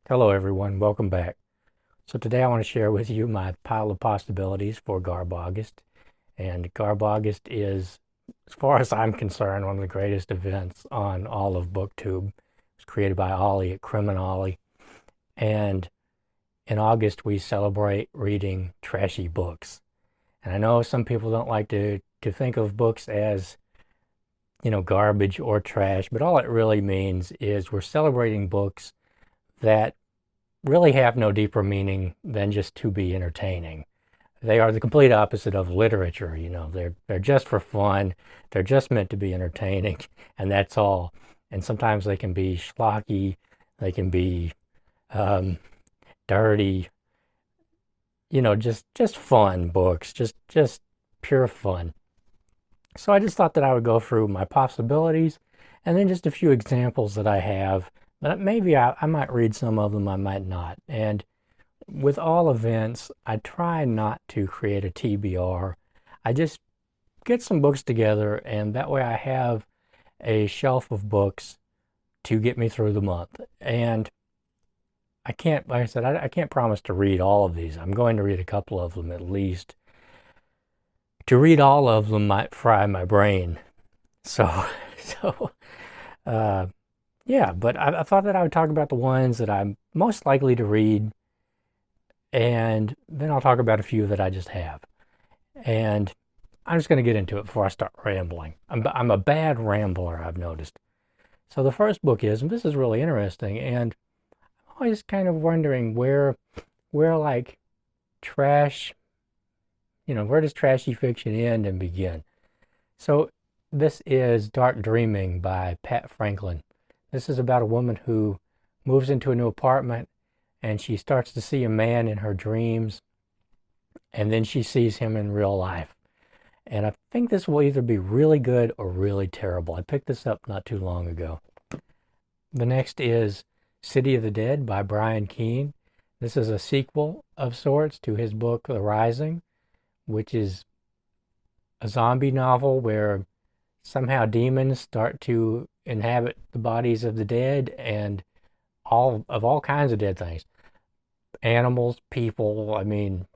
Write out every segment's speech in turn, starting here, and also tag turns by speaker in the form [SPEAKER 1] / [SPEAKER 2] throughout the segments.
[SPEAKER 1] Hello everyone, welcome back. So today I want to share with you my pile of possibilities for GarbAugust. And GarbAugust is, as far as I'm concerned, one of the greatest events on all of Booktube. It was created by Ollie at Criminolly. And in August we celebrate reading trashy books. And I know some people don't like to think of books as, garbage or trash, but all it really means is we're celebrating books that really have no deeper meaning than just to be entertaining. They are the complete opposite of literature, They're just for fun. They're just meant to be entertaining, and that's all. And sometimes they can be schlocky, they can be um, dirty, just fun books, just pure fun. So I just thought that I would go through my possibilities and then just a few examples that I have. But maybe I might read some of them, I might not. And with all events, I try not to create a TBR. I just get some books together, and that way I have a shelf of books to get me through the month. And I can't, like I said, I can't promise to read all of these. I'm going to read a couple of them at least. To read all of them might fry my brain. So, so, uh, yeah, but I thought that I would talk about the ones that I'm most likely to read, and then I'll talk about a few that I just have. And I'm just going to get into it before I start rambling. I'm a bad rambler, I've noticed. So the first book is, and this is really interesting, and I'm always kind of wondering where like trash, where does trashy fiction end and begin? So this is Dark Dreaming by Pat Franklin. This is about a woman who moves into a new apartment, and she starts to see a man in her dreams, and then she sees him in real life. And I think this will either be really good or really terrible. I picked this up not too long ago. The next is City of the Dead by Brian Keene. This is a sequel of sorts to his book The Rising, which is a zombie novel where somehow demons start to inhabit the bodies of the dead, and all kinds of dead things, animals, people. I mean,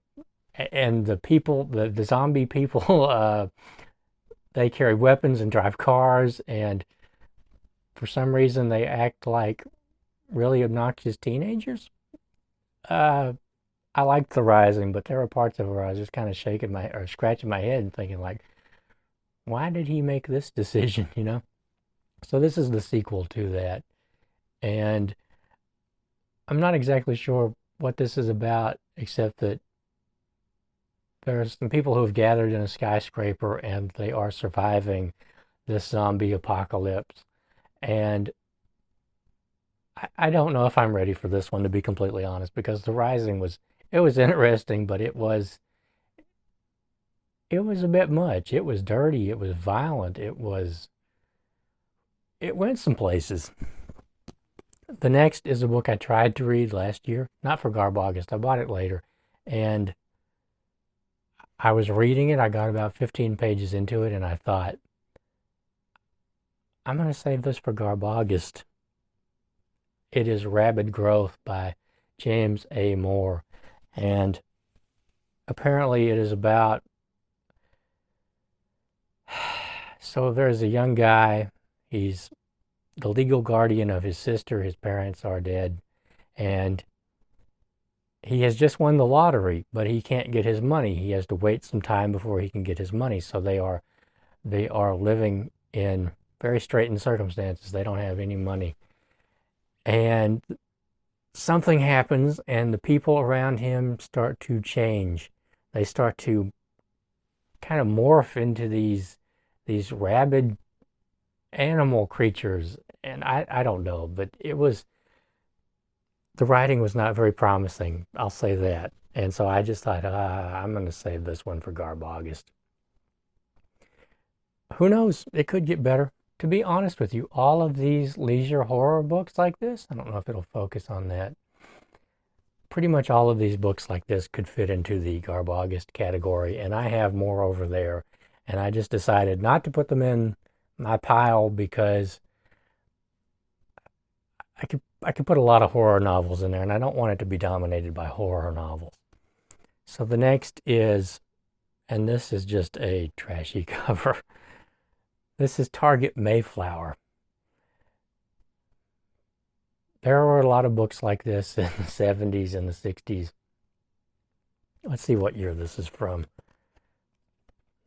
[SPEAKER 1] and the people, the zombie people, they carry weapons and drive cars, and for some reason they act like really obnoxious teenagers. Uh, I liked The Rising, but there were parts of it where I was just kind of shaking my or scratching my head and thinking like, why did he make this decision? So this is the sequel to that, and I'm not exactly sure what this is about, except that there's some people who have gathered in a skyscraper and they are surviving this zombie apocalypse. And I don't know if I'm ready for this one, to be completely honest, because The Rising it was interesting, but it was a bit much. It was dirty, it was violent, it went some places. The next is a book I tried to read last year, not for GarbAugust. I bought it later, and I was reading it. I got about 15 pages into it, and I thought, I'm going to save this for GarbAugust. It is Rabid Growth by James A. Moore, and apparently it is about, so there's a young guy. He's the legal guardian of his sister. His parents are dead, and he has just won the lottery, but he can't get his money. He has to wait some time before he can get his money. So they are living in very straitened circumstances. They don't have any money. And something happens, and the people around him start to change. They start to kind of morph into these rabid animal creatures. And I don't know, but the writing was not very promising, I'll say that. And so I just thought, I'm going to save this one for GarbAugust. Who knows? It could get better. To be honest with you, all of these leisure horror books like this, I don't know if it'll focus on that. Pretty much all of these books like this could fit into the GarbAugust category, and I have more over there. And I just decided not to put them in my pile because I could put a lot of horror novels in there, and I don't want it to be dominated by horror novels. So the next is, and this is just a trashy cover. This is Target Mayflower. There were a lot of books like this in the 70s and the 60s. Let's see what year this is from.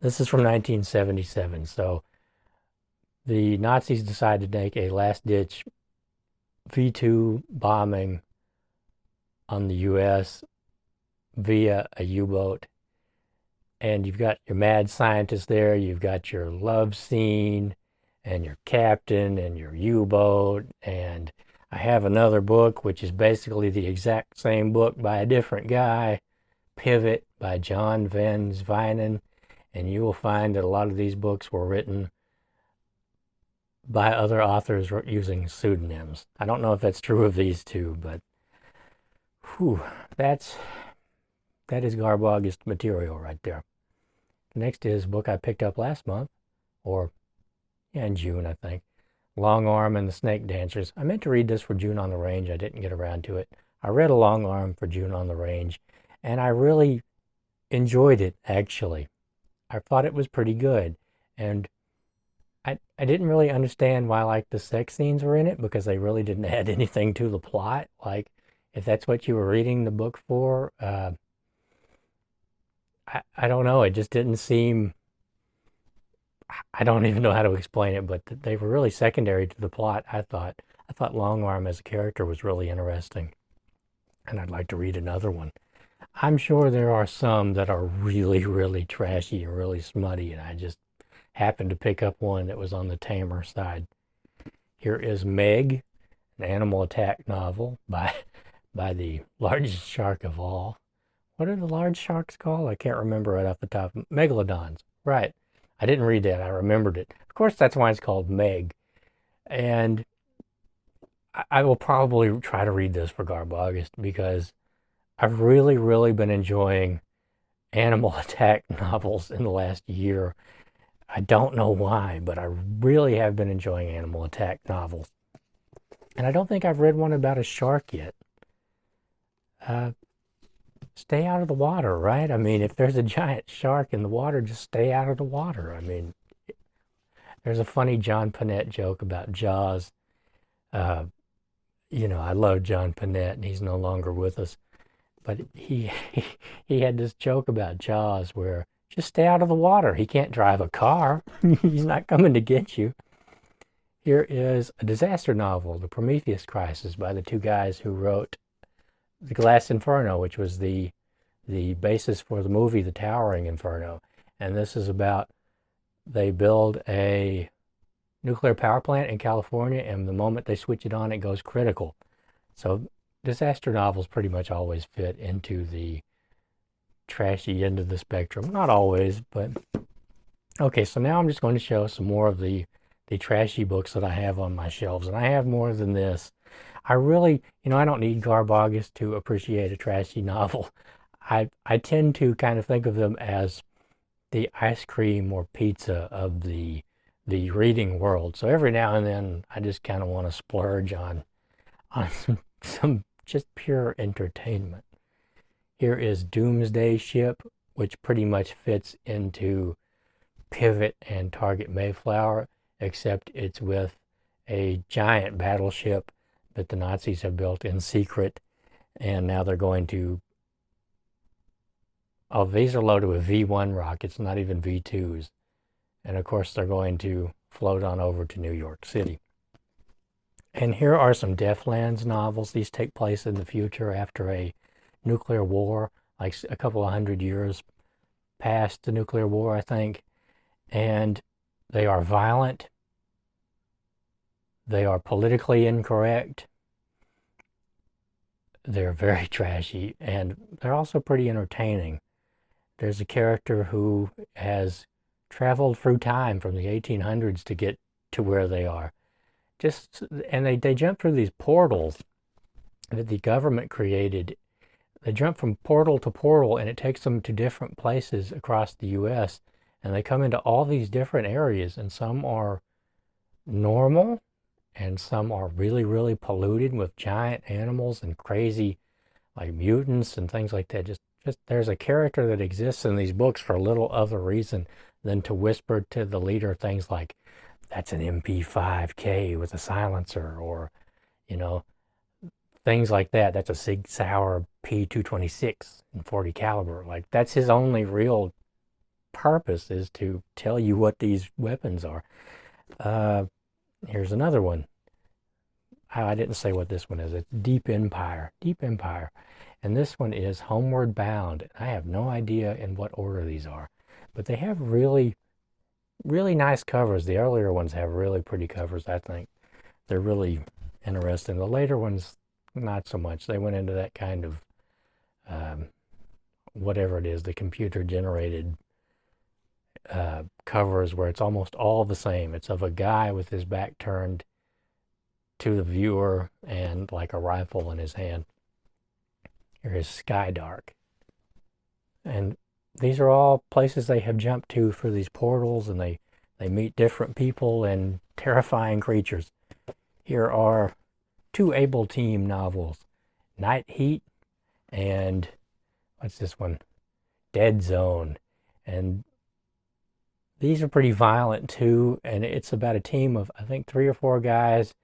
[SPEAKER 1] This is from 1977. So the Nazis decided to make a last-ditch V2 bombing on the U.S. via a U-boat. And you've got your mad scientist there. You've got your love scene and your captain and your U-boat. And I have another book, which is basically the exact same book by a different guy, Pivot by John Van Zwienen. And you will find that a lot of these books were written by other authors using pseudonyms. I don't know if that's true of these two, but whew, that is GarbAugust material right there. The next is a book I picked up last month, or in June, I think. Longarm and the Snake Dancers. I meant to read this for June on the Range. I didn't get around to it. I read a Longarm for June on the Range, and I really enjoyed it, actually. I thought it was pretty good. And I didn't really understand why, like, the sex scenes were in it, because they really didn't add anything to the plot. Like, if that's what you were reading the book for, I don't know. It just didn't seem... I don't even know how to explain it, but they were really secondary to the plot, I thought. I thought Longarm as a character was really interesting, and I'd like to read another one. I'm sure there are some that are really, really trashy and really smutty, and I just happened to pick up one that was on the tamer side. Here is Meg, an animal attack novel by the largest shark of all. What are the large sharks called? I can't remember right off the top. Megalodons. Right. I didn't read that. I remembered it. Of course, that's why it's called Meg. And I will probably try to read this for GarbAugust, because I've really, really been enjoying animal attack novels in the last year. I don't know why, but I really have been enjoying animal attack novels. And I don't think I've read one about a shark yet. Stay out of the water, right? I mean, if there's a giant shark in the water, just stay out of the water. I mean, there's a funny John Panette joke about Jaws. I love John Panette, and he's no longer with us. But he had this joke about Jaws where just stay out of the water. He can't drive a car. He's not coming to get you. Here is a disaster novel, The Prometheus Crisis, by the two guys who wrote The Glass Inferno, which was the basis for the movie The Towering Inferno. And this is about, they build a nuclear power plant in California, and the moment they switch it on, it goes critical. So disaster novels pretty much always fit into the trashy end of the spectrum. Not always, but... Okay, so now I'm just going to show some more of the trashy books that I have on my shelves. And I have more than this. I really, I don't need GarbAugust to appreciate a trashy novel. I tend to kind of think of them as the ice cream or pizza of the reading world. So every now and then, I just kind of want to splurge on some just pure entertainment. Here is Doomsday Ship, which pretty much fits into Pivot and Target Mayflower, except it's with a giant battleship that the Nazis have built in secret, and now they're going to... Oh, these are loaded with V1 rockets, not even V2s. And of course, they're going to float on over to New York City. And here are some Deathlands novels. These take place in the future after a nuclear war, like a couple of 100 years past the nuclear war, I think. And they are violent. They are politically incorrect. They're very trashy, and they're also pretty entertaining. There's a character who has traveled through time from the 1800s to get to where they are. And they jump through these portals that the government created. They jump from portal to portal, and it takes them to different places across the U.S., and they come into all these different areas, and some are normal, and some are really, really polluted with giant animals and crazy like mutants and things like that. Just there's a character that exists in these books for a little other reason than to whisper to the leader things like, that's an MP5K with a silencer, or, you know, things like that. That's a Sig Sauer P226 in 40 caliber. Like, that's his only real purpose, is to tell you what these weapons are. Here's another one. I didn't say what this one is. It's Deep Empire. Deep Empire. And this one is Homeward Bound. I have no idea in what order these are, but they have really, really nice covers. The earlier ones have really pretty covers, I think. They're really interesting. The later ones, not so much. They went into that kind of, whatever it is, the computer-generated covers where it's almost all the same. It's of a guy with his back turned to the viewer and like a rifle in his hand. Here is Skydark. And these are all places they have jumped to for these portals, and they meet different people and terrifying creatures. Here are two Able Team novels, Night Heat and what's this one? Dead Zone. And these are pretty violent too, and it's about a team of, I think, 3 or 4 guys,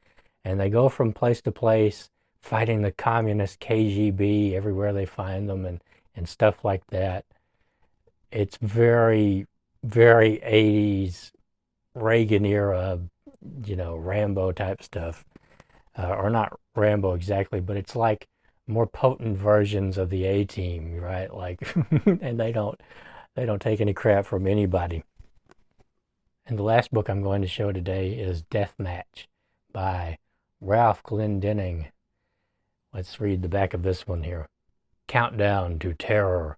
[SPEAKER 1] and they go from place to place fighting the communist KGB everywhere they find them, and stuff like that. It's very, very 80s Reagan era, you know, Rambo type stuff. Or not Rambo exactly, but it's like more potent versions of the A-Team, right? Like, and they don't take any crap from anybody. And the last book I'm going to show today is Deathmatch by Ralph Glendinning. Let's read the back of this one here. Countdown to terror.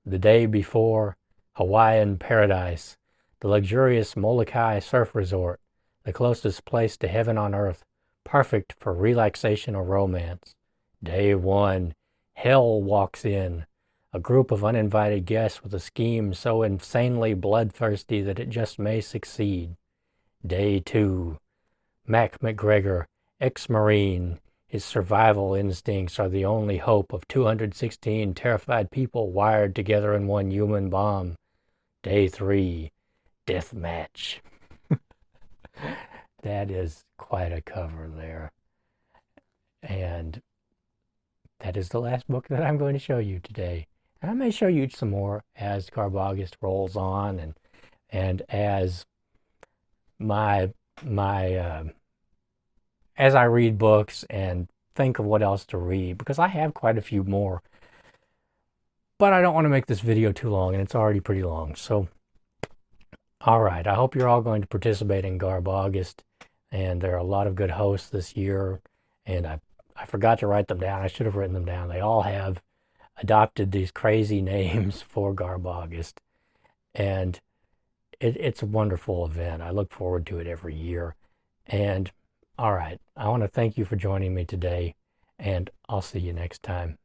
[SPEAKER 1] The day before, Hawaiian paradise, the luxurious Molokai surf resort, the closest place to heaven on earth, perfect for relaxation or romance. Day 1, hell walks in, a group of uninvited guests with a scheme so insanely bloodthirsty that it just may succeed. Day 2, Mac McGregor, ex-Marine, his survival instincts are the only hope of 216 terrified people wired together in one human bomb. Day 3, Deathmatch. That is quite a cover there. And that is the last book that I'm going to show you today. And I may show you some more as GarbAugust rolls on, and as as I read books and think of what else to read, because I have quite a few more. But I don't want to make this video too long, and it's already pretty long. So, all right, I hope you're all going to participate in GarbAugust. And there are a lot of good hosts this year. And I forgot to write them down. I should have written them down. They all have adopted these crazy names for GarbAugust. And it's a wonderful event. I look forward to it every year. And all right, I want to thank you for joining me today, and I'll see you next time.